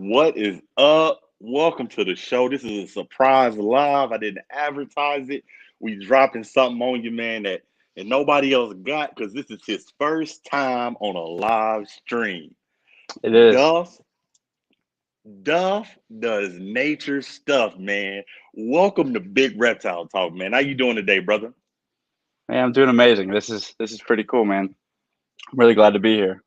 What is up? Welcome to the show. This is a surprise live. I didn't advertise it. We dropping something on you, man, that nobody else got because this is his first time on a live stream. It is. Duff, Duff does nature stuff, man. Welcome to Big Reptile Talk, man. How you doing today, brother? Man, I'm doing amazing. This is pretty cool, man. I'm really glad to be here.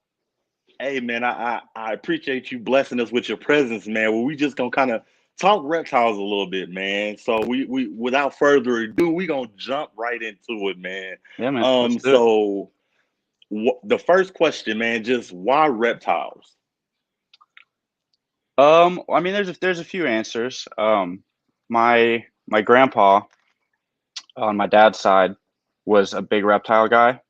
Hey man, I appreciate you blessing us with your presence, man. Well, we just gonna kind of talk reptiles a little bit, man. So we without further ado, we gonna jump right into it, man. Yeah, man. Let's Um, do it. so the first question, man, just why reptiles? I mean, there's a few answers. My grandpa on my dad's side was a big reptile guy.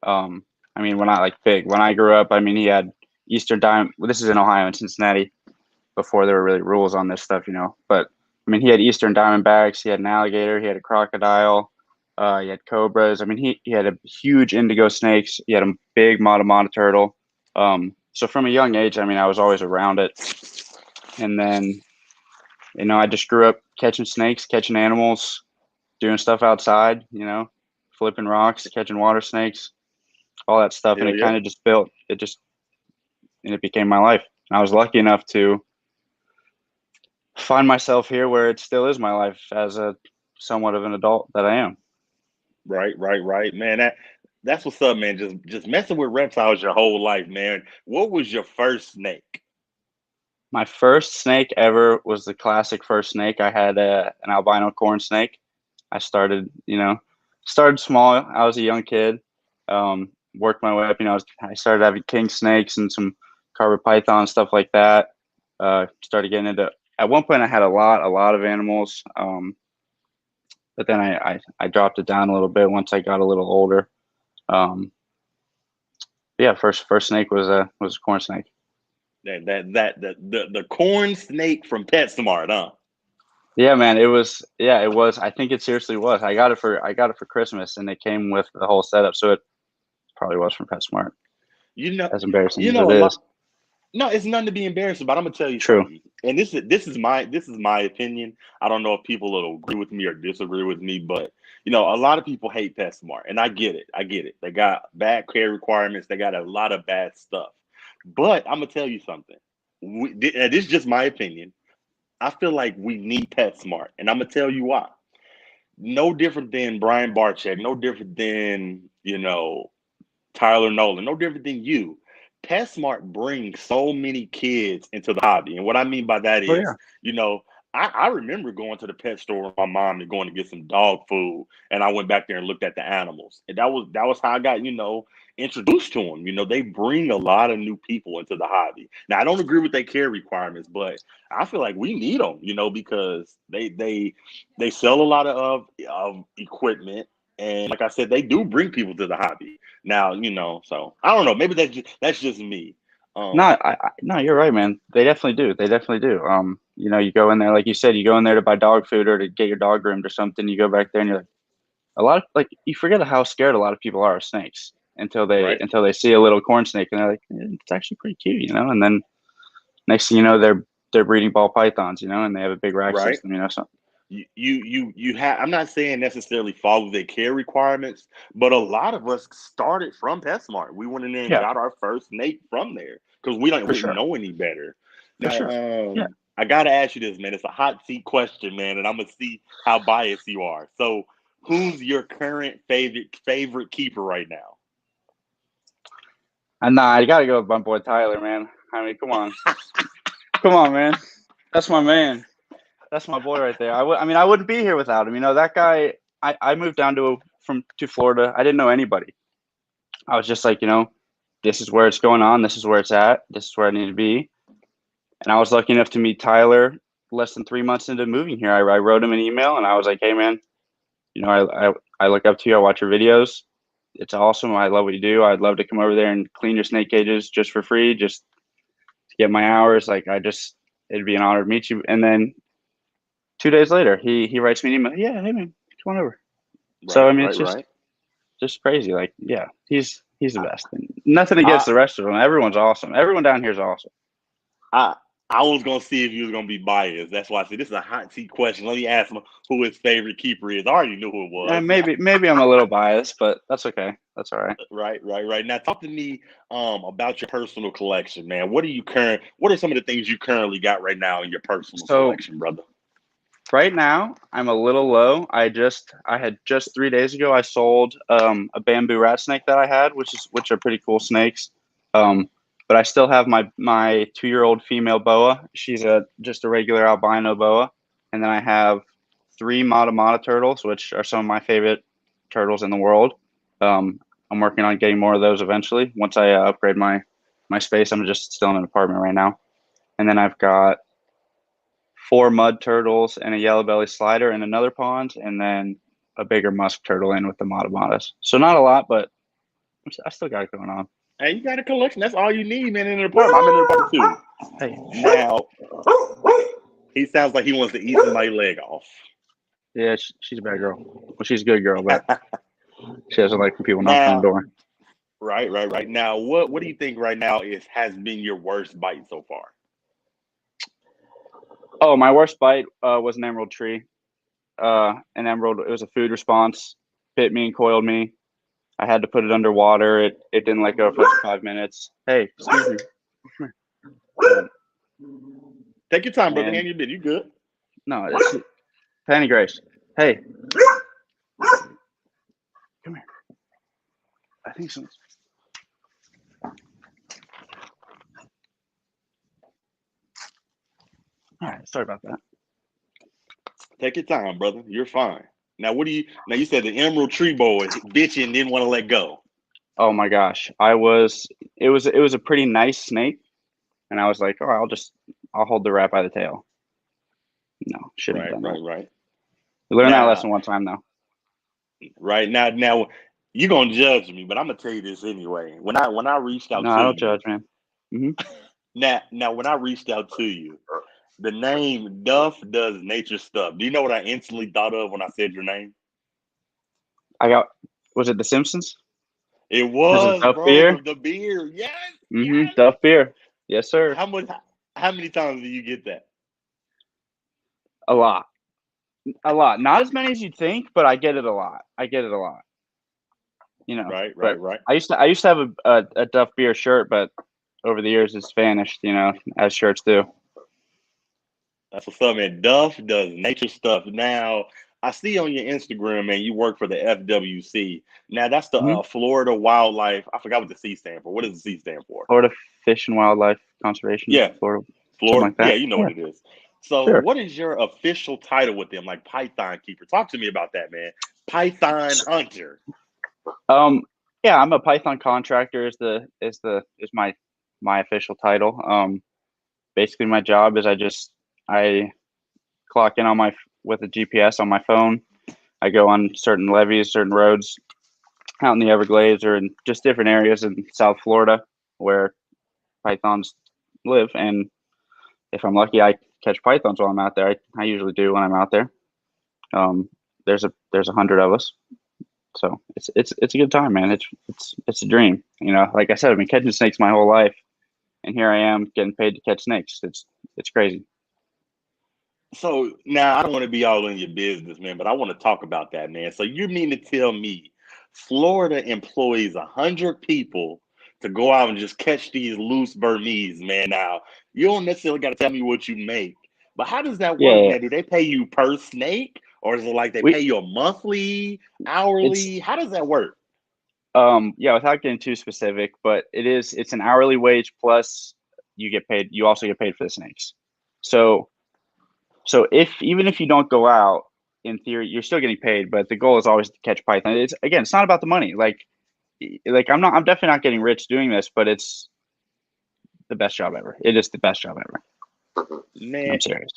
I mean, when I like big, when I grew up, I mean, he had Eastern Diamond. Well, this is in Ohio, in Cincinnati, before there were really rules on this stuff, you know. But I mean, he had Eastern Diamondbacks, he had an alligator, he had a crocodile, he had cobras. I mean, he had a huge indigo snakes. He had a big Matamata turtle. So from a young age, I mean, I was always around it. And then, I just grew up catching snakes, catching animals, doing stuff outside, flipping rocks, catching water snakes, all that stuff. And Hell it yeah. kind of just built, and it became my life. And I was lucky enough to find myself here where it still is my life as a somewhat of an adult that I am. Right, man. That's what's up, man. Just messing with reptiles your whole life, man. What was your first snake? My first snake ever was the classic first snake. I had an albino corn snake. I started small. I was a young kid. Worked my way up. I started having king snakes and some carpet python stuff like that. Started getting into. At one point, I had a lot of animals. But then I dropped it down a little bit once I got a little older. Um, yeah, first snake was a corn snake. The corn snake from PetSmart, huh? Yeah, man, it was. I think it seriously was. I got it for Christmas, and it came with the whole setup, so it probably was from PetSmart. You know, As embarrassing you as know it a lot. is. No, it's nothing to be embarrassed about. I'm gonna tell you True. something, and this is my opinion. I don't know if people will agree with me or disagree with me, but a lot of people hate PetSmart, and I get it. I get it. They got bad care requirements. They got a lot of bad stuff. But I'm gonna tell you something. This is just my opinion. I feel like we need PetSmart, and I'm gonna tell you why. No different than Brian Barchek. No different than Tyler Nolan. No different than you. PetSmart brings so many kids into the hobby. And what I mean by that Oh yeah, is, you know, I remember going to the pet store with my mom and going to get some dog food. And I went back there and looked at the animals. And that was how I got, introduced to them. They bring a lot of new people into the hobby. Now I don't agree with their care requirements, but I feel like we need them, because they sell a lot of equipment. And like I said, they do bring people to the hobby. Now, so I don't know. Maybe that's just me. no, Um, no, you're right, man. They definitely do. They definitely do. You go in there, like you said, you go in there to buy dog food or to get your dog groomed or something. You go back there and you're like, a lot of like you forget how scared a lot of people are of snakes until they right, until they see a little corn snake and they're like, it's actually pretty cute. And then next thing you know, they're breeding ball pythons, and they have a big rack right. system. So You have. I'm not saying necessarily follow their care requirements, but a lot of us started from PetSmart. We went in there and yeah, got our first snake from there because we don't for we didn't sure, know any better. for Now, sure. Yeah, I gotta ask you this, man. It's a hot seat question, man, and I'm gonna see how biased you are. So, who's your current favorite keeper right now? and nah, I gotta go with my boy Tyler, man. I mean, come on, man. That's my man. That's my boy right there. I mean, I wouldn't be here without him. That guy. I moved down to Florida. I didn't know anybody. I was just like, this is where it's going on. This is where it's at. This is where I need to be. And I was lucky enough to meet Tyler less than 3 months into moving here. I wrote him an email and I was like, hey, man, I look up to you. I watch your videos. It's awesome. I love what you do. I'd love to come over there and clean your snake cages just for free, just to get my hours. It'd be an honor to meet you. And then 2 days later, he writes me an email. Yeah, hey man, come on over. So Right, I mean, it's right, just right. just crazy. Like, yeah, he's the best. And nothing I against the rest of them. Everyone's awesome. Everyone down here is awesome. I I was gonna see if you was gonna be biased. That's why I said this is a hot seat question. Let me ask him who his favorite keeper is. I already knew who it was. Maybe I'm a little biased, but that's okay. That's all right. Right. Now talk to me about your personal collection, man. What are some of the things you currently got right now in your personal So collection, brother? right now I'm a little low. I had just 3 days ago I sold a bamboo rat snake that I had, which are pretty cool snakes. Um, but I still have my 2-year-old female boa. She's just a regular albino boa, and then I have 3 mata turtles, which are some of my favorite turtles in the world. Um, I'm working on getting more of those eventually. Once I upgrade my space, I'm just still in an apartment right now. And then I've got 4 mud turtles and a yellow belly slider in another pond, and then a bigger musk turtle in with the matas. So not a lot, but I still got it going on. Hey, you got a collection. That's all you need, man, in an apartment. I'm in an apartment too. Hey, Now he sounds like he wants to eat somebody's leg off. yeah, she's a bad girl. Well, she's a good girl, but she doesn't like when people knock on the Now, door. right. Now, what do you think right now has been your worst bite so far? Oh, my worst bite was an emerald tree. An emerald. It was a food response. Bit me and coiled me. I had to put it underwater. It didn't let go for like 5 minutes. Hey, excuse me. Come Take your time, brother. And Hand your bit. You good? no, it's Penny Grace. Hey, come here. I think so. All right, sorry about that. Take your time, brother. You're fine. Now, now you said the emerald tree boy bitch and didn't want to let go. Oh my gosh, it was a pretty nice snake, and I was like, oh, I'll hold the rat by the tail. No, shouldn't have done that. Right. We learned that Now, lesson one time though. now, you're gonna judge me, but I'm gonna tell you this anyway. When I reached out No, I to don't you, judge, man. Hmm. now when I reached out to you, the name Duff does nature stuff. Do you know what I instantly thought of when I said your name? Was it The Simpsons? It Because of was, Duff bro, beer. the beer. Yes, Mm-hmm. yes. Duff beer. Yes, sir. How much? How many times do you get that? A lot. A lot. Not as many as you'd think, but I get it a lot. But Right. I used to have a Duff beer shirt, but over the years it's vanished, as shirts do. That's what's up, man. Duff does nature stuff. Now, I see on your Instagram, man, you work for the FWC. Now, that's the Hmm. Florida Wildlife. I forgot what the C stand for. What does the C stand for? Florida Fish and Wildlife Conservation, Yeah, Florida, something Florida. like Yeah, that. you know Yeah, what it is. So, sure. what is your official title with them? Like Python Keeper. Talk to me about that, man. Python Hunter. Um, yeah, I'm a Python contractor. Is my official title. Basically, my job is I clock in on my with a GPS on my phone. I go on certain levees, certain roads out in the Everglades or in just different areas in South Florida where pythons live. And if I'm lucky, I catch pythons while I'm out there. I usually do when I'm out there. Um, there's 100 of us, so it's a good time, man. It's a dream. Like I said, I've been catching snakes my whole life, and here I am getting paid to catch snakes. It's crazy. So now I don't want to be all in your business, man, but I want to talk about that, man. So you mean to tell me Florida employs 100 people to go out and just catch these loose Burmese, man? Now you don't necessarily got to tell me what you make, but how does that work, Yeah, man? Do they pay you per snake, or is it like they we pay you a monthly, it's hourly? How does that work? yeah, without getting too specific, but it's an hourly wage plus you get paid. You also get paid for the snakes. So So if even if you don't go out, in theory, you're still getting paid, but the goal is always to catch python. It's not about the money. I'm definitely not getting rich doing this, but it's the best job ever. It is the best job ever. Man, I'm serious.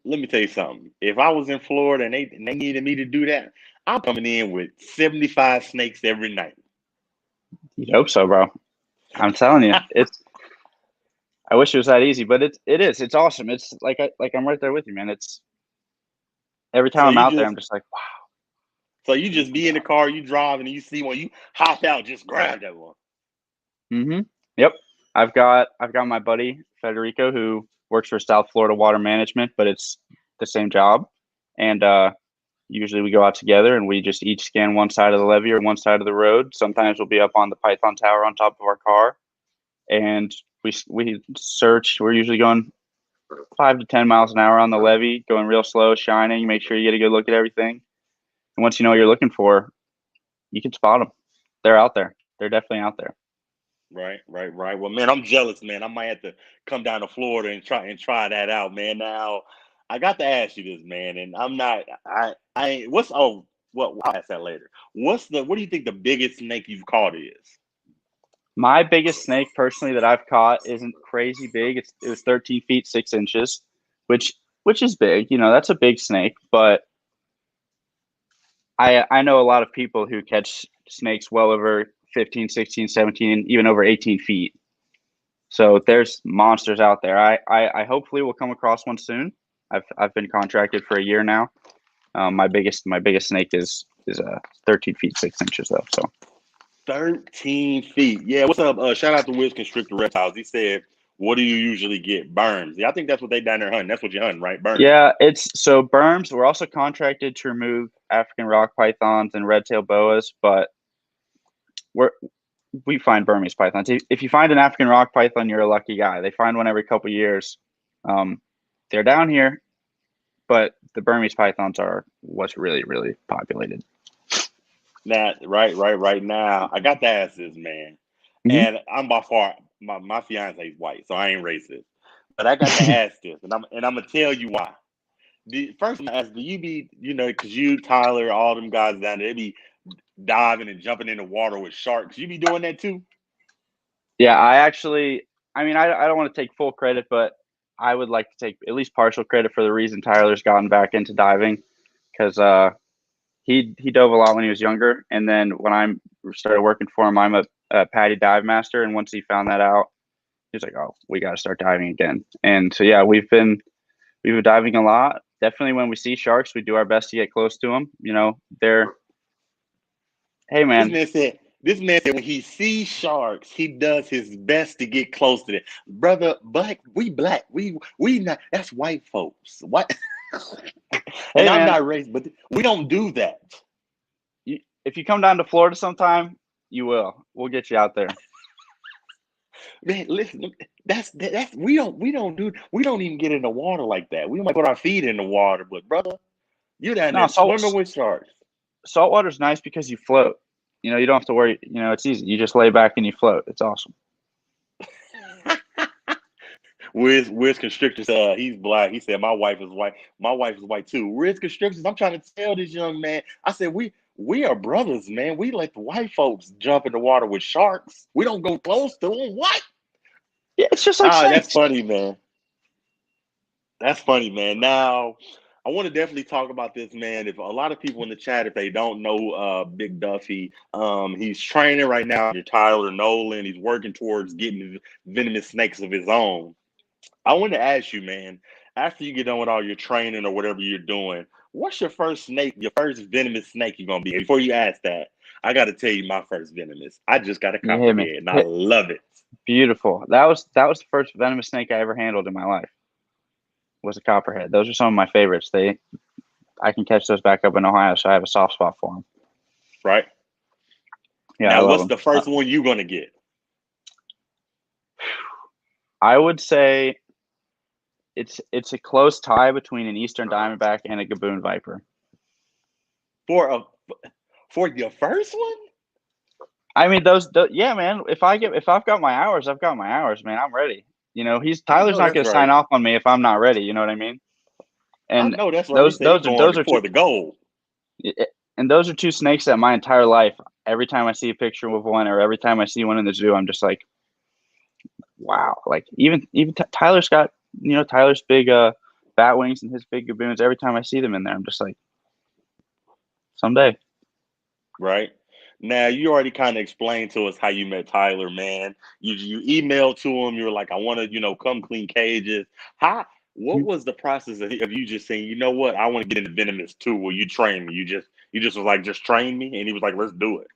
let me tell you something. If I was in Florida and they needed me to do that, I'm coming in with 75 snakes every night. You hope so, bro. I'm telling you, I wish it was that easy, but it is. It's awesome. It's like I'm right there with you, man. It's every time So I'm you out there, just I'm just like, so you just be in the car, you drive, and you see one, you hop out, just grab that one. wow. Mm-hmm. Yep. I've got my buddy Federico who works for South Florida Water Management, but it's the same job. And usually we go out together and we just each scan one side of the levee or one side of the road. Sometimes we'll be up on the Python Tower on top of our car, and we search. We're usually going 5 to 10 miles an hour on the levee, going real slow, shining. Make sure you get a good look at everything. And once you know what you're looking for, you can spot them. They're out there. They're definitely out there. Right. Well, man, I'm jealous, man. I might have to come down to Florida and try that out, man. Now, I got to ask you this, man, and I'm not. I what's well, I'll ask that later. What do you think the biggest snake you've caught is? My biggest snake personally that I've caught isn't crazy big. It was 13 feet 6 inches, which is big. You know, that's a big snake. But I know a lot of people who catch snakes well over 15, 16, 17, even over 18 feet. So there's monsters out there. I hopefully will come across one soon. I've been contracted for a year now. My biggest snake is 13 feet 6 inches though. So 13 feet. Yeah. What's up? Shout out to Wiz Constrictor Reptiles. He said, "What do you usually get? Berms." Yeah, I think that's what they down there hunting. That's what you're hunting, right? Berms. yeah, it's so berms. We're also contracted to remove African rock pythons and red-tailed boas, but we find Burmese pythons. If you find an African rock python, you're a lucky guy. They find one every couple of years. They're down here, but the Burmese pythons are what's really, really populated. Now, right now, I got to ask this, man. Mhm. And I'm by far my fiance is white, so I ain't racist. But I got to ask this, and I'm gonna tell you why. First, I'm gonna ask, do you be, because you, Tyler, all them guys down there, they be diving and jumping in the water with sharks. You be doing that too? Yeah, I mean, I don't want to take full credit, but I would like to take at least partial credit for the reason Tyler's gotten back into diving, because he dove a lot when he was younger, and then when I started working for him, I'm a PADI dive master, and once he found that out, he was like, "Oh, we got to start diving again." And so yeah, we've been diving a lot. Definitely, when we see sharks, we do our best to get close to them. You know, they're hey This man, man said. This man said when he sees sharks, he does his best to get close to them. Brother, black. We not. That's white folks. What? And hey I'm man, not racist, but we don't do that. if you come down to Florida sometime, you will. We'll get you out there. Man, listen, that's we don't even get in the water like that. We might put our feet in the water, but brother, you down No, there swimming with sharks. saltwater's nice because you float. You know, you don't have to worry. You know, it's easy. You just lay back and you float. It's awesome. Where's constrictors? He's black. He said my wife is white. My wife is white too. Where's constrictors? I'm trying to tell this young man. I said we are brothers, man. We let the white folks jump in the water with sharks. We don't go close to them. What? Yeah, it's just like Ah, that's snakes. funny, man. That's funny, man. Now, I want to definitely talk about this, man. If a lot of people in the chat, if they don't know Big Duffy, he's training right now under Tyler Nolan. He's working towards getting venomous snakes of his own. I want to ask you, man, after you get done with all your training or whatever you're doing, what's your first snake, your first venomous snake you're gonna be? Before you ask that, I gotta tell you my first venomous. I just got a You hit me. copperhead and I love it. Beautiful. That was the first venomous snake I ever handled in my life. Was a copperhead. Those are some of my favorites. I can catch those back up in Ohio, so I have a soft spot for them. Right? Yeah, I Now, love what's them. the first one you gonna get? I would say it's a close tie between an Eastern Diamondback and a Gaboon Viper. For a for your first one? I mean, yeah, man. If I've got my hours, I've got my hours, man. I'm ready. You know, I Tyler's know not that's going to sign right. off on me if I'm not ready. You know what I mean? I And know that's right. He those said he those are going those are two for the gold. and those are two snakes that my entire life. Every time I see a picture of one, or every time I see one in the zoo, I'm just like, wow. Like even Tyler's got Tyler's big bat wings and his big gaboons. Every time I see them in there, I'm just like, someday. Right. Now you already kind of explained to us how you met Tyler, man. You emailed to him. You were like, I want to, come clean cages. How? What was the process of you just saying, you know what, I want to get into venomous too? Will you train me? You just was like, just train me, and he was like, let's do it.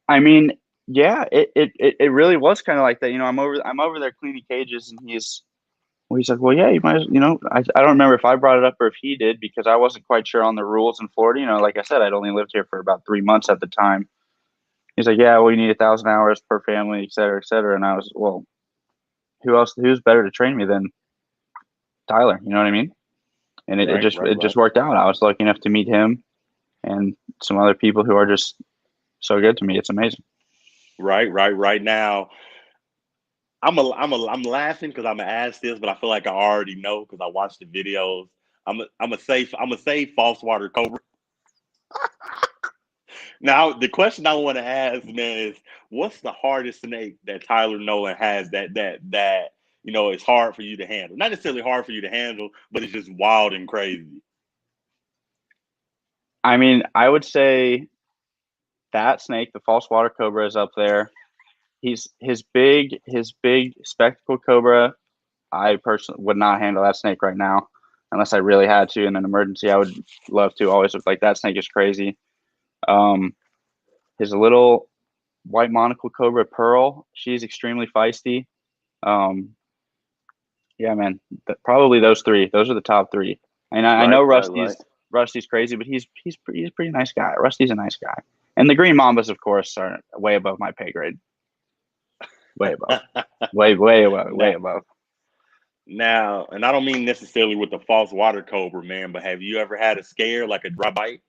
I mean, yeah, it really was kind of like that. You know, I'm over there cleaning cages, and Well, he's like, well, yeah, you might, I don't remember if I brought it up or if he did because I wasn't quite sure on the rules in Florida. Like I said, I'd only lived here for about 3 months at the time. He's like, yeah, well, you need 1,000 hours per family, et cetera, et cetera. And I was, well, who's better to train me than Tyler? You know what I mean? And it Right, just, right, it just right. worked out. I was lucky enough to meet him and some other people who are just so good to me. It's amazing. Right now. I'm laughing because I'm gonna ask this, but I feel like I already know because I watched the videos. I'm a say false water cobra. Now the question I want to ask, man, is what's the hardest snake that Tyler Nolan has that it's hard for you to handle? Not necessarily hard for you to handle, but it's just wild and crazy. I mean, I would say that snake, the false water cobra, is up there. His big spectacle cobra. I personally would not handle that snake right now unless I really had to in an emergency. I would love to. Always like that snake is crazy. Um, his little white monocle cobra Pearl, she's extremely feisty. Um, yeah, man, probably those three. Those are the top three. And I know Right. Rusty's crazy, but he's a pretty nice guy. Rusty's a nice guy. And the green mambas, of course, are way above my pay grade. Way above. Way above. Way now, above. now, and I don't mean necessarily with the false water cobra, man, but have you ever had a scare like a dry bite?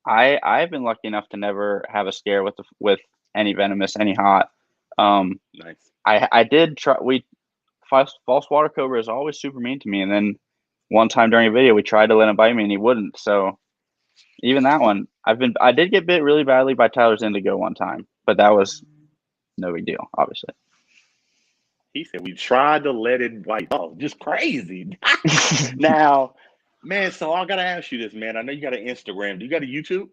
I've been lucky enough to never have a scare with any venomous, any hot. Um, Nice. I did try. False water cobra is always super mean to me, and then one time during a video we tried to let him bite me and he wouldn't. So even that one, I did get bit really badly by Tyler's indigo one time, but that was no big deal, obviously. He said we tried to let it bite. Oh, just crazy. Now, man, so I gotta ask you this, man. I know you got an Instagram. Do you got a YouTube?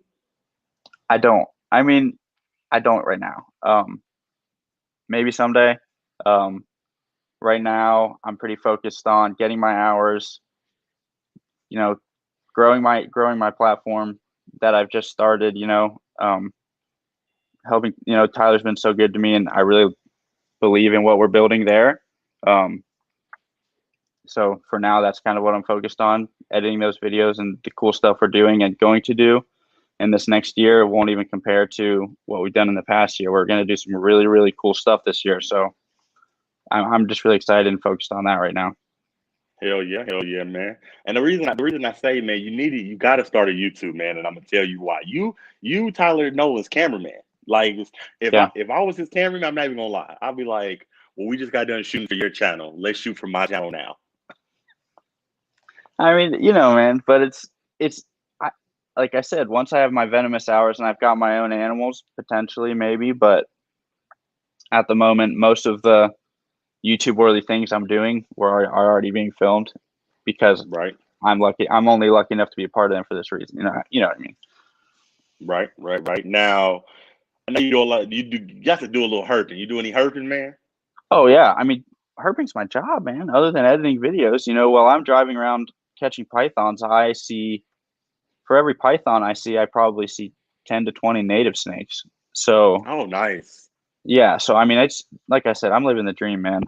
I don't. I mean, I don't right now. Maybe someday. Um, right now, I'm pretty focused on getting my hours. You know, growing my platform that I've just started. Helping. Tyler's been so good to me, and I really believe in what we're building there. Um, so for now, that's kind of what I'm focused on: editing those videos and the cool stuff we're doing and going to do. And this next year won't even compare to what we've done in the past year. We're going to do some really, really cool stuff this year. So I'm just really excited and focused on that right now. Hell yeah, man. And the reason I say, man, you got to start a YouTube, man. And I'm gonna tell you why. You Tyler Nolan's cameraman. Like Yeah. if I was his cameraman, I'm not even gonna lie. I'd be like, well, we just got done shooting for your channel. Let's shoot for my channel now. I mean, man, but it's, I, like I said, once I have my venomous hours and I've got my own animals, potentially maybe, but at the moment, most of the YouTube worthy things I'm doing are already being filmed because Right, I'm lucky. I'm only lucky enough to be a part of them for this reason. You know what I mean? right. Now I know you do a lot. You have to do a little herping. You do any herping, man? Oh yeah. I mean, herping's my job, man. Other than editing videos, while I'm driving around catching pythons, I see for every python I see, I probably see 10 to 20 native snakes. So Oh, nice. yeah, so I mean, it's like I said, I'm living the dream, man.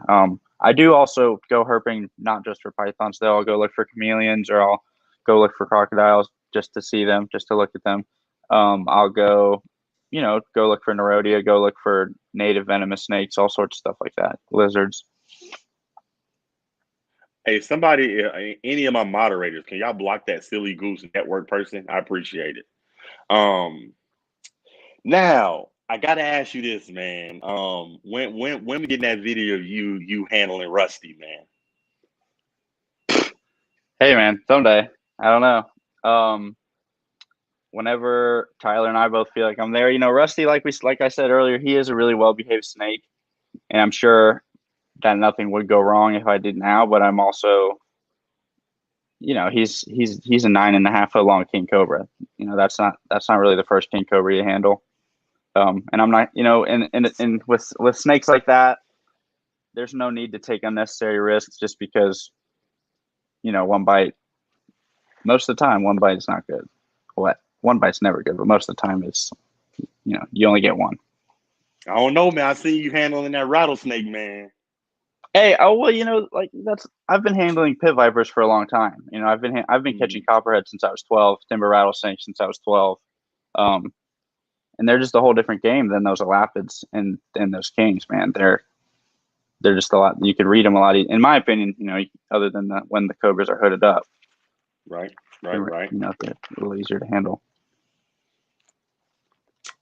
I do also go herping, not just for pythons, though. I'll go look for chameleons or I'll go look for crocodiles just to see them, just to look at them. I'll go look for Nerodia, go look for native venomous snakes, all sorts of stuff like that, lizards. Hey, somebody, any of my moderators, can y'all block that silly goose network person? I appreciate it. Um, Now I gotta ask you this, man. When we getting that video of you handling Rusty, man? Hey, man, someday. I don't know. Whenever Tyler and I both feel like I'm there, Rusty, like I said earlier, he is a really well behaved snake, and I'm sure that nothing would go wrong if I did now. But I'm also, he's a 9.5 foot long king cobra. That's not really the first king cobra you handle. And I'm not, and with snakes like that, there's no need to take unnecessary risks just because, one bite. Most of the time, one bite is not good. What? One bite's never good, but most of the time it's, you only get one. I don't know, man. I see you handling that rattlesnake, man. Hey, oh well, like I've been handling pit vipers for a long time. I've been catching Mhm. copperhead since I was 12, timber rattlesnakes since I was 12. Um, and they're just a whole different game than those elapids and those kings, man. They're just a lot. You can read them a lot, in my opinion. Other than when the cobras are hooded up, Right, right, they're right. they're a little easier to handle.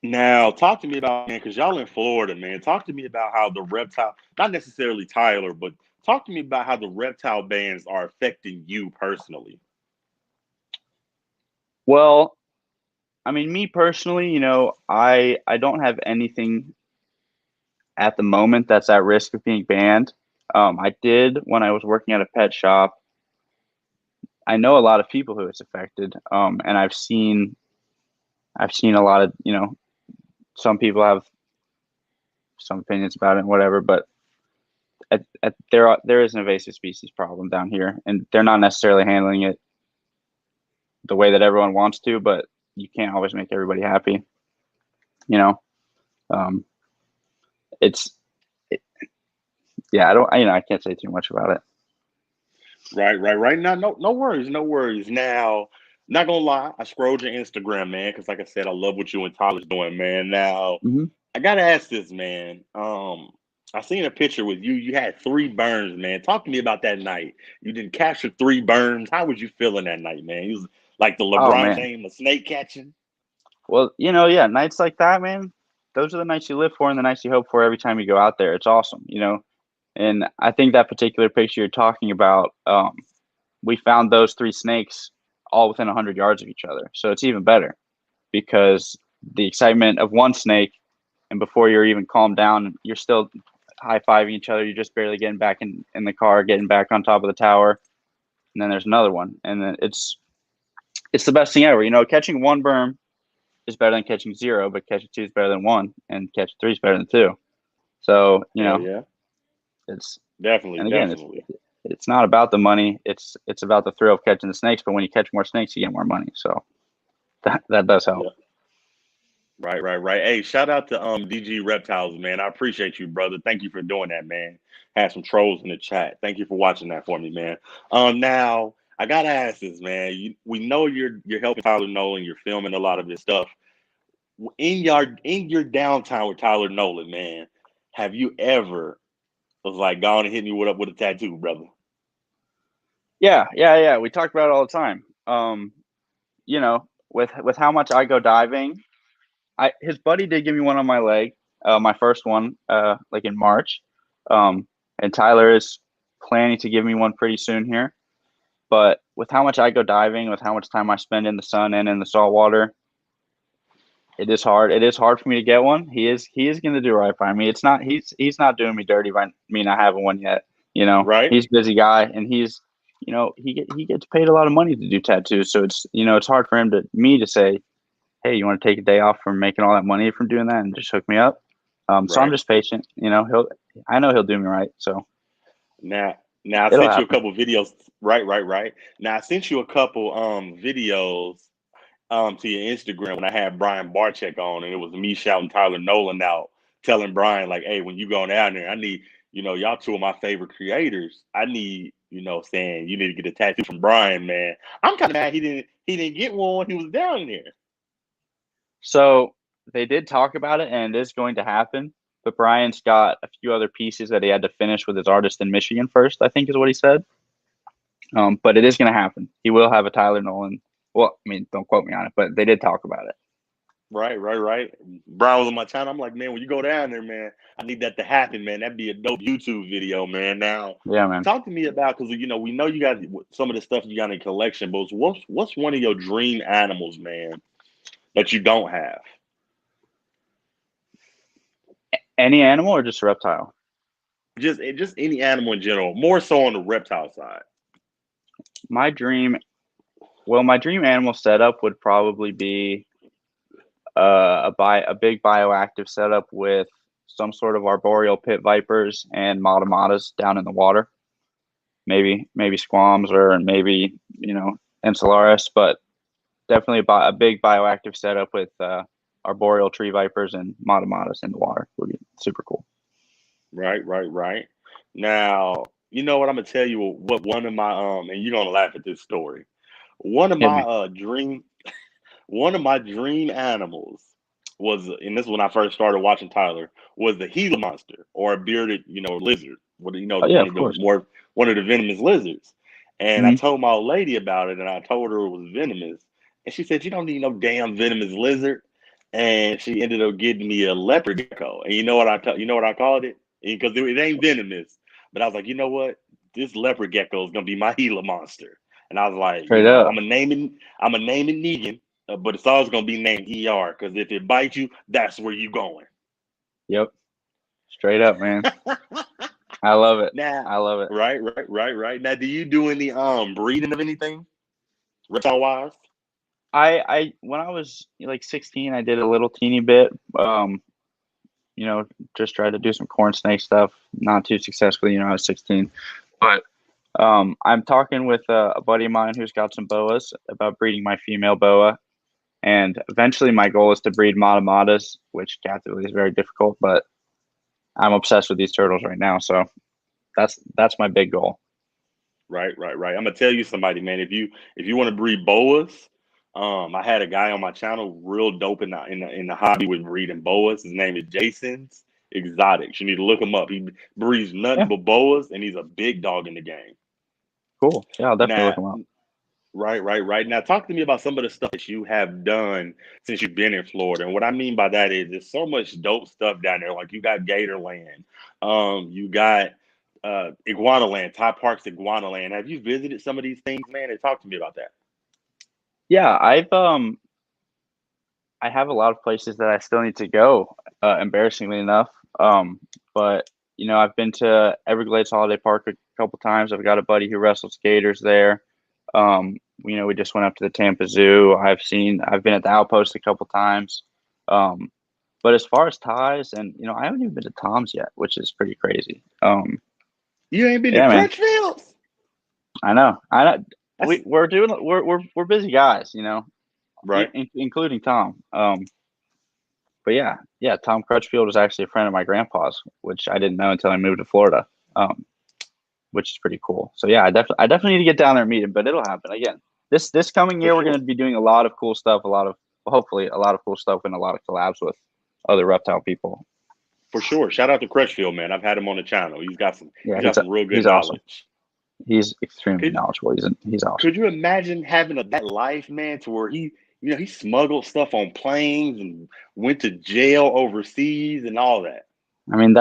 Now, talk to me about, man, because y'all in Florida, man. Talk to me about how the reptile, not necessarily Tyler, but talk to me about how the reptile bans are affecting you personally. Well, I mean, me personally, I don't have anything at the moment that's at risk of being banned. I did when I was working at a pet shop. I know a lot of people who it's affected, and I've seen a lot of some people have some opinions about it and whatever, but there is an invasive species problem down here, and they're not necessarily handling it the way that everyone wants to, but you can't always make everybody happy. You know, um, it's it, yeah. I don't. I can't say too much about it. Right, right, right. Now, no, no worries, no worries. Now, not gonna lie, I scrolled your Instagram, man, because like I said, I love what you and Tyler's doing, man. Now, Hmm. I gotta ask this, man. I seen a picture with you. You had three burns, man. Talk to me about that night. You didn't capture three burns. How was you feeling that night, man? You was like the Oh LeBron man. James of snake catching. Well, yeah, nights like that, man. Those are the nights you live for and the nights you hope for every time you go out there. It's awesome. And I think that particular picture you're talking about, we found those three snakes all within 100 yards of each other. So it's even better because the excitement of one snake, and before you're even calmed down, you're still high fiving each other. You're just barely getting back in the car, getting back on top of the tower. And then there's another one. And then it's the best thing ever. Catching one berm is better than catching zero, but catching two is better than one, and catching three is better than two. So, Hell yeah, it's definitely, and again, definitely. it's not about the money. It's about the thrill of catching the snakes. But when you catch more snakes, you get more money. So that does help. Yeah. Right, right, right. Hey, shout out to DG Reptiles, man. I appreciate you, brother. Thank you for doing that, man. Had some trolls in the chat. Thank you for watching that for me, man. Now I gotta ask this, man. We know you're helping Tyler Nolan. You're filming a lot of his stuff in your downtime with Tyler Nolan, man. Have you ever was like gone and hit me with a tattoo, brother? Yeah, yeah, yeah. We talk about it all the time. With how much I go diving, his buddy did give me one on my leg, my first one, like in March. Um, and Tyler is planning to give me one pretty soon here. But with how much I go diving, with how much time I spend in the sun and in the salt water, it is hard. It is hard for me to get one. He is going to do right by me. It's not he's not doing me dirty by me not having one yet. Right, He's a busy guy, and he gets paid a lot of money to do tattoos. So it's hard for me to say, hey, you want to take a day off from making all that money from doing that and just hook me up. So I'm right. just patient. I know he'll do me right. So Now, now I it'll sent you a happen. couple videos. Right, right, right. Now I sent you a couple videos to your Instagram when I had Brian Barchek on, and it was me shouting Tyler Nolan out, telling Brian like, "Hey, when you go down there, I need, y'all two of my favorite creators. I need, saying you need to get a tattoo from Brian, man. I'm kind of mad he didn't get one when he was down there. So they did talk about it, and it is going to happen. But Brian's got a few other pieces that he had to finish with his artist in Michigan first, I think is what he said. But it is going to happen. He will have a Tyler Nolan. Well, I mean, don't quote me on it, but they did talk about it. Right, right, right. Brian was on my channel. I'm like, man, when you go down there, man, I need that to happen, man. That'd be a dope YouTube video, man. Now, Yeah, man. talk to me about because we know you got some of the stuff you got in collection, but what's one of your dream animals, man, that you don't have? Any animal or just a reptile? Just any animal in general, more so on the reptile side. My dream, my dream animal setup would probably be a big bioactive setup with some sort of arboreal pit vipers and matamatas down in the water. Maybe squams or maybe enceladus, but definitely a big bioactive setup with arboreal tree vipers and matamatas in the water would be super cool. Right, right, right. Now, you know what? I'm gonna tell you what one of my and you're gonna laugh at this story. One of Hit my me. dream one of my dream animals was, and this is when I first started watching Tyler, was the Gila monster or a bearded, lizard. What Oh yeah, of course. one of the venomous lizards. And I Hmm. told my old lady about it, and I told her it was venomous, and she said, "You don't need no damn venomous lizard." And she ended up getting me a leopard gecko. And you know what I called it? Because it ain't venomous, but I was like, you know what? This leopard gecko is gonna be my Gila monster. And I was like, Straight up. I'm gonna name it Negan, but it's always gonna be named ER because if it bites you, that's where you going. Yep. Straight up, man. I love it. Now, I love it. right. Now, do you do any breeding of anything reptile wise? I when I was like 16, I did a little teeny bit. You know, just tried to do some corn snake stuff. Not too successfully. I was 16, but I'm talking with a buddy of mine who's got some boas about breeding my female boa, and eventually my goal is to breed matamatas, which captively is very difficult, but I'm obsessed with these turtles right now, so that's my big goal. Right. I'm gonna tell you somebody, man. If you want to breed boas, I had a guy on my channel, real dope in the hobby with breeding boas. His name is Jason's Exotics. You need to look him up. He breeds nothing Yeah, but boas, and he's a big dog in the game. cool. Yeah, I'll definitely look Now, them up. right. Now, talk to me about some of the stuff that you have done since you've been in Florida. And what I mean by that is there's so much dope stuff down there. Like you got Gatorland, you got Iguana Land, Ty Park's Iguana Land. Have you visited some of these things, man? And talk to me about that. Yeah, I have a lot of places that I still need to go, embarrassingly enough. But I've been to Everglades Holiday Park a couple times. I've got a buddy who wrestles gators there. We just went up to the Tampa Zoo. I've been at the Outpost a couple times. Um, but as far as ties, and I haven't even been to Tom's yet, which is pretty crazy. You ain't been to Yeah, man. Crutchfields? I know. I know. That's We're doing. We're busy guys, right. including Tom. But yeah, Tom Crutchfield is actually a friend of my grandpa's, which I didn't know until I moved to Florida, which is pretty cool. So yeah, I definitely need to get down there and meet him, but it'll happen again. This coming For year, we're going sure. to be doing a lot of cool stuff, hopefully a lot of cool stuff, and a lot of collabs with other reptile people. For sure. Shout out to Crutchfield, man. I've had him on the channel. He's got some Yeah, he's got some real good he's awesome. knowledge. He's extremely Could knowledgeable. He's awesome. could you imagine having that life, man, to where he smuggled stuff on planes and went to jail overseas and all that? I mean,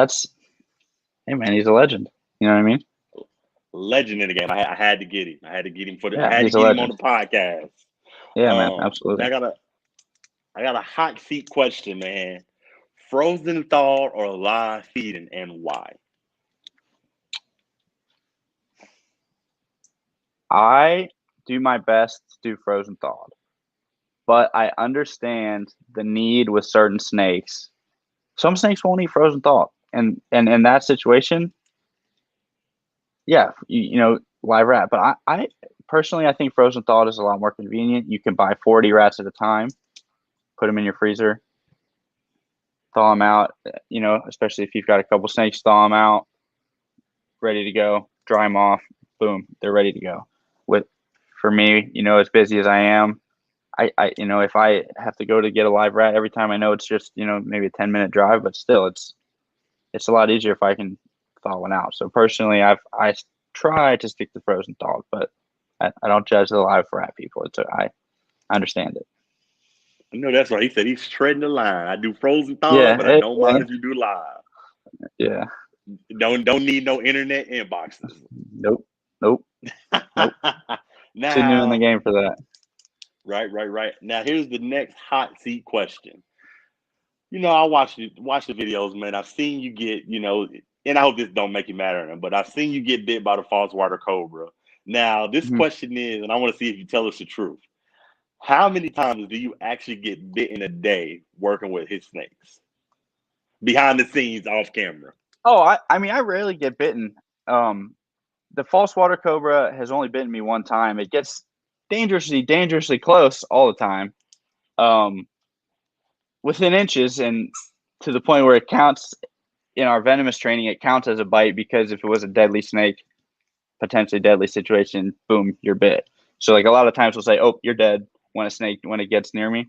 hey man, he's a legend. You know what I mean? Legend in the game. I had to get him. I Yeah, had to he's a get him on legend. the podcast. Yeah, man, Now absolutely. I got a hot seat question, man. Frozen thawed or live feeding, and why? I do my best to do frozen thawed, but I understand the need with certain snakes. Some snakes won't eat frozen thawed, and in that situation, yeah, live rat. But I personally, I think frozen thawed is a lot more convenient. You can buy 40 rats at a time, put them in your freezer, thaw them out. Especially if you've got a couple snakes, thaw them out, ready to go. Dry them off, boom, they're ready to go. With For me, as busy as I am, if I have to go to get a live rat every time, I know it's just, maybe a 10-minute drive, but still, it's a lot easier if I can thaw one out. So personally, I try to stick to frozen thawed, but I don't judge the live rat people. I understand it. No, that's right. He said he's treading the line. I do frozen thawed, Yeah, but I don't mind if you do live. yeah. Don't need no internet inboxes. Nope, nope, nope. Too new in the Now, game for that. right. Now here's the next hot seat question. I watch the videos, man. I've seen you get, and I hope this don't make you mad at him, but I've seen you get bit by the false water cobra. Now, this Mhm. question is, and I want to see if you tell us the truth. How many times do you actually get bit in a day working with his snakes? Behind the scenes, off camera. Oh, I mean, I rarely get bitten. Um, the false water cobra has only bitten me one time. It gets dangerously close all the time, um, within inches, and to the point where it counts in our venomous training, it counts as a bite because if it was a deadly snake, potentially deadly situation, boom, you're bit. So like a lot of times we'll say, oh, you're dead when it gets near me.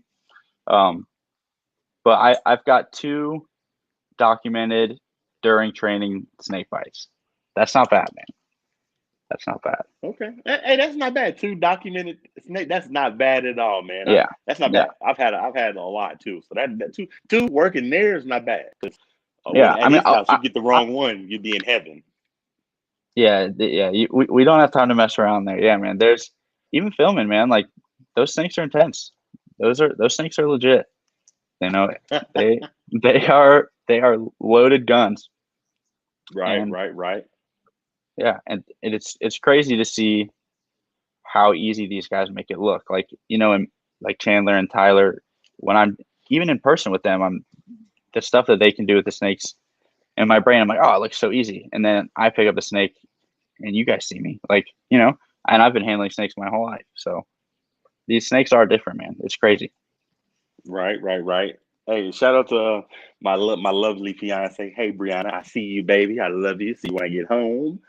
But I've got 2 documented during training snake bites. That's not bad, man. That's not bad. Okay. Hey, that's not bad. 2 documented snake. That's not bad at all, man. Yeah. That's not Yeah. bad. I've had a lot too. So that two working there is not bad. Yeah. At his house, you get the wrong one, you'd be in heaven. Yeah. We don't have time to mess around there. Yeah, man. There's even filming, man. Like those snakes are intense. Those snakes are legit. You know, they are loaded guns. Right. Right. Yeah, and it's crazy to see how easy these guys make it look. Like, and like Chandler and Tyler, when I'm even in person with them, I'm the stuff that they can do with the snakes in my brain, I'm like, oh, it looks so easy. And then I pick up a snake and you guys see me. Like, and I've been handling snakes my whole life. So these snakes are different, man. It's crazy. Right. Hey, shout out to my lovely fiance. Hey, Brianna, I see you, baby. I love you. See you when I get home.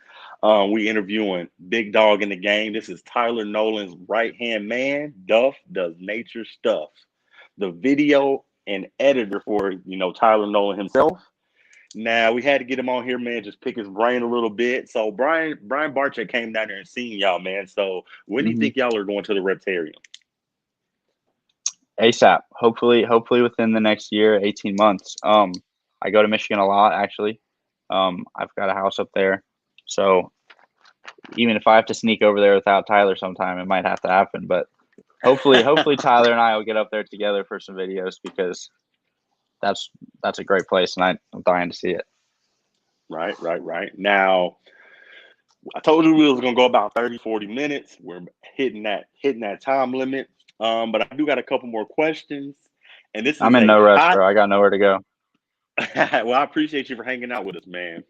We interviewing big dog in the game. This is Tyler Nolan's right hand man. Duff does nature stuff. The video and editor for Tyler Nolan himself. Now we had to get him on here, man. Just pick his brain a little bit. So Brian Barchett came down there and seen y'all, man. So when do you think y'all are going to the Reptarium? ASAP. Hopefully within the next year, 18 months. I go to Michigan a lot, actually. I've got a house up there. So even if I have to sneak over there without Tyler sometime, it might have to happen. But hopefully Tyler and I will get up there together for some videos because that's a great place and I'm dying to see it. Right. Now, I told you we was gonna go about 30, 40 minutes. We're hitting that time limit. But I do got a couple more questions. And this is I'm in no rush, bro. I got nowhere to go. Well, I appreciate you for hanging out with us, man.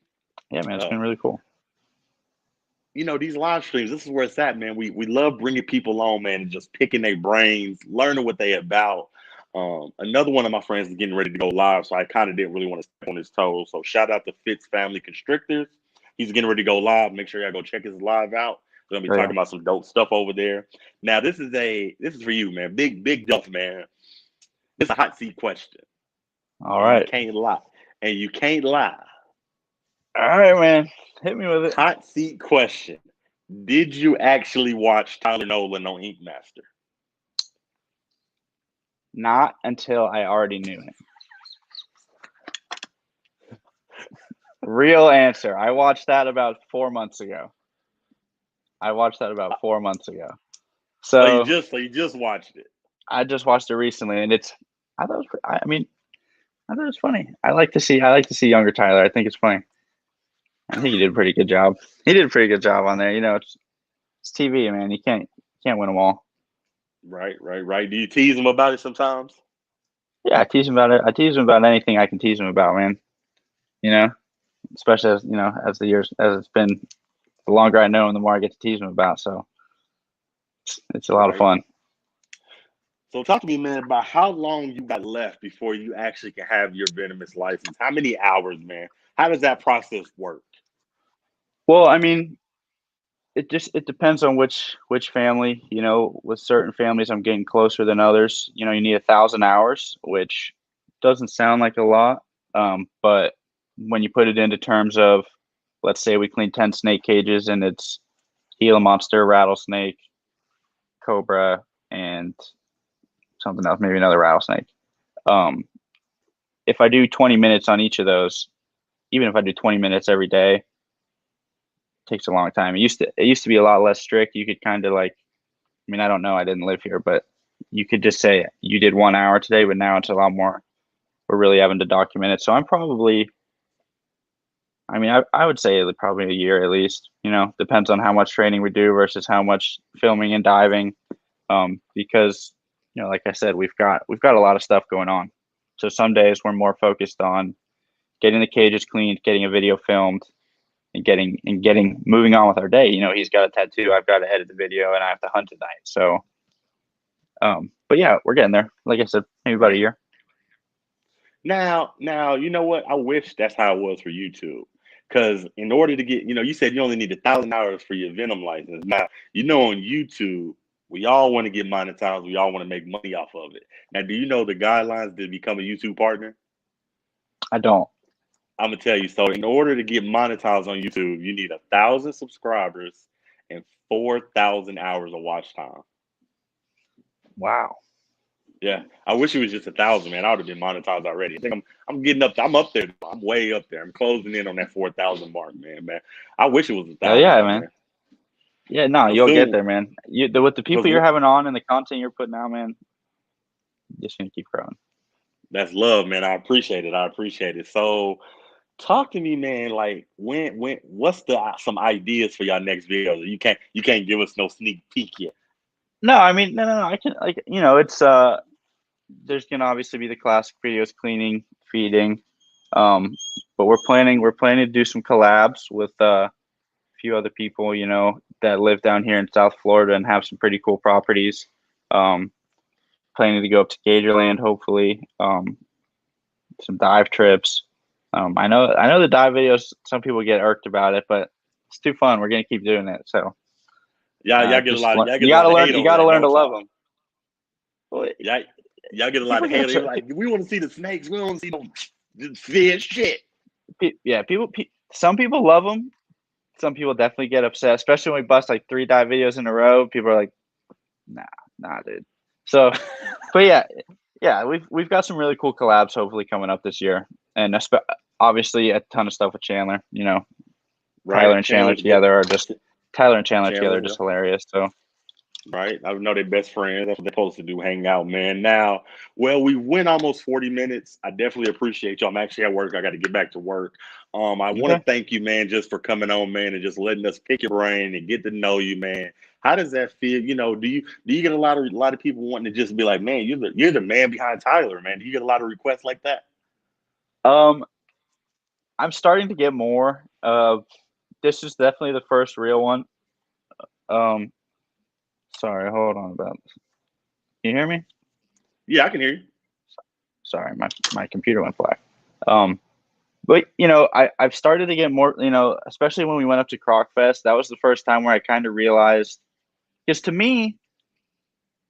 Yeah, man, it's been really cool. These live streams, this is where it's at, man. We love bringing people on, man, and just picking their brains, learning what they about. Another one of my friends is getting ready to go live, so I kind of didn't really want to step on his toes. So shout out to Fitz Family Constrictors. He's getting ready to go live. Make sure y'all go check his live out. We're gonna be talking about some dope stuff over there. Now, this is for you, man. Big Duff, man. It's a hot seat question. All right. You can't lie. All right, man. Hit me with it. Hot seat question. Did you actually watch Tyler Nolan on Ink Master? Not until I already knew him. Real answer. I watched that about 4 months ago. So you just watched it. I just watched it recently, and I thought it was funny. I like to see younger Tyler. I think it's funny. I think he did a pretty good job. On there. It's TV, man. You can't win them all. Right. Do you tease him about it sometimes? Yeah, I tease him about it. I tease him about anything I can tease him about, man. Especially as the years, as it's been, the longer I know him, the more I get to tease him about. So it's a lot of fun. So talk to me, man, about how long you got left before you actually can have your venomous license. How many hours, man? How does that process work? Well, I mean, it depends on which family. With certain families, I'm getting closer than others. You need 1,000 hours, which doesn't sound like a lot, but when you put it into terms of, let's say we clean 10 snake cages and it's Gila monster, rattlesnake, cobra, and something else, maybe another rattlesnake. If I do 20 minutes on each of those, even if I do 20 minutes every day, it takes a long time. It used to be a lot less strict. You could kind of I don't know, I didn't live here, but you could just say you did 1 hour today, but now it's a lot more. We're really having to document it. So I'm probably, I would say probably a year at least. Depends on how much training we do versus how much filming and diving. Because like I said, we've got a lot of stuff going on. So some days we're more focused on getting the cages cleaned, getting a video filmed, and getting moving on with our day. He's got a tattoo, I've got to edit the video, and I have to hunt tonight. So, but yeah, we're getting there. Like I said, maybe about a year. Now, you know what? I wish that's how it was for YouTube. Because in order to get, you said you only need 1,000 hours for your Venom license. Now, on YouTube, we all want to get monetized. We all want to make money off of it. Now, do you know the guidelines to become a YouTube partner? I don't. I'm gonna tell you. So, in order to get monetized on YouTube, you need 1,000 subscribers and 4,000 hours of watch time. Wow. Yeah, I wish it was just 1,000, man. I would have been monetized already. I think I'm getting up. I'm up there. I'm way up there. I'm closing in on that 4,000 mark, man. I wish it was a Hell thousand yeah, though, man. man. Yeah, no, So you'll get soon, there, man. With the people because you're having on and the content you're putting out, man, just gonna keep growing. that's love, man. I appreciate it. I appreciate it. So, talk to me, man. Like, what's the some ideas for y'all next video? You can't give us no sneak peek yet. No, I mean, no. I can it's there's gonna obviously be the classic videos, cleaning, feeding, but we're planning to do some collabs with a few other people, that live down here in South Florida and have some pretty cool properties. Um, Planning to go up to Gatorland, hopefully. Some dive trips. I know the dive videos. Some people get irked about it, but it's too fun. We're gonna keep doing it. So Y'all get a just lot of y'all get you a lot gotta of learn. hate You over gotta that, learn to don't love y'all? them. Well, Y'all get a lot people of get hate. They're upset. like, we want to see the snakes. We don't want to see no fish shit. Yeah, some people love them. Some people definitely get upset, especially when we bust like 3 dive videos in a row. People are like, nah, dude. So, but yeah, we've got some really cool collabs hopefully coming up this year, and obviously a ton of stuff with Chandler. Right, Tyler and Chandler together Chandler. are just hilarious. So Right, I know they're best friends. That's what they're supposed to do, hang out, man. Now, well, we went almost 40 minutes. I definitely appreciate you. I'm actually at work. I got to get back to work. I want to okay. thank you, man, just for coming on, man, and just letting us pick your brain and get to know you, man. How does that feel? Do you get a lot of people wanting to just be like, man, you're the man behind Tyler, man? Do you get a lot of requests like that? Um, I'm starting to get more. This is definitely the first real one. Um, Sorry, hold on about this. Can you hear me? Yeah, I can hear you. Sorry, my computer went black. Um, but I've started to get more. Especially when we went up to Croc Fest, that was the first time where I kind of realized, because to me,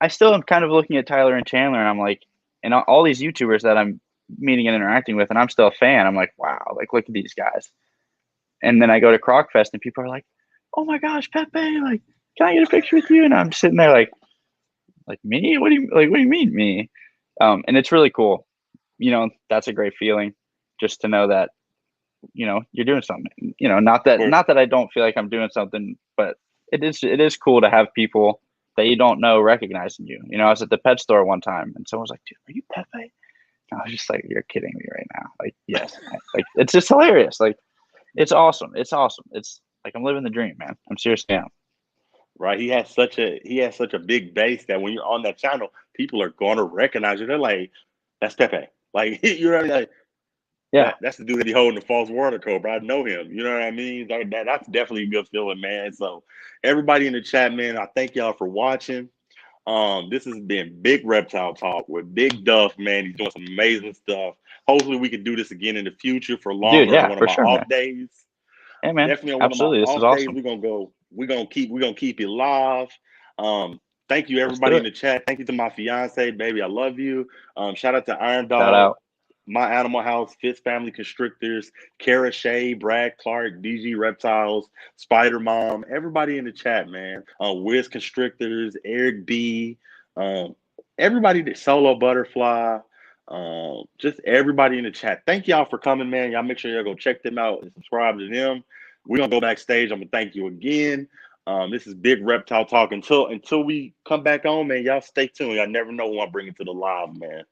I still am kind of looking at Tyler and Chandler, and I'm like, and all these YouTubers that I'm meeting and interacting with, and I'm still a fan. I'm like, wow, like look at these guys. And then I go to Croc Fest, and people are like, oh my gosh, Pepe, like, can I get a picture with you? And I'm sitting there like me? What do you mean me? And it's really cool. That's a great feeling, just to know that you're doing something. Not that For not that I don't feel like I'm doing something, but it is cool to have people that you don't know recognizing you. I was at the pet store one time, and someone was like, "Dude, are you Pepe?" And I was just like, "You're kidding me right now!" Like, yes, like it's just hilarious. Like, it's awesome. It's awesome. It's like I'm living the dream, man. I'm seriously am. right, he has such a big base that when you're on that channel, people are going to recognize you. They're like, that's Pepe. Like, like, Yeah, that's the dude that he holding the false water cobra. I know him. You know what I mean? That's definitely a good feeling, man. So everybody in the chat, man, I thank y'all for watching. This has been Big Reptile Talk with Big Duff, man. He's doing some amazing stuff. Hopefully we can do this again in the future for dude. longer on Yeah, one of for my sure, man. off days. Hey, man. Definitely on one of my Absolutely. This is off days, awesome. we're gonna keep it live. Thank you Let's do everybody in it. the chat. Thank you to my fiance, baby. I love you. Shout out to Iron Shout Dog, out. My Animal House, Fitz Family Constrictors, Kara Shea, Brad Clark, DG Reptiles, Spider Mom, everybody in the chat, man. Wiz Constrictors, Eric B, um, everybody that Solo Butterfly, just everybody in the chat. Thank y'all for coming, man. Y'all make sure y'all go check them out and subscribe to them. We're gonna go backstage. I'm gonna thank you again. This is Big Reptile Talk. Until we come back on, man. Y'all stay tuned. Y'all never know when I bring it to the live, man.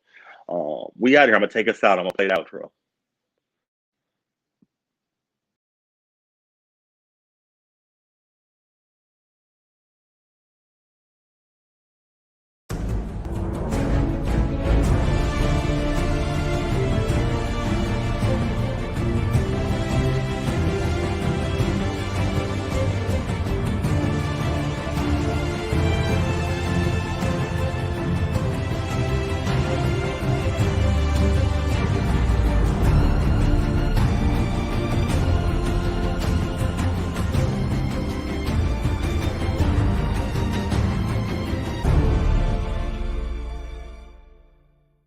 We out here. I'm gonna take us out. I'm gonna play the outro.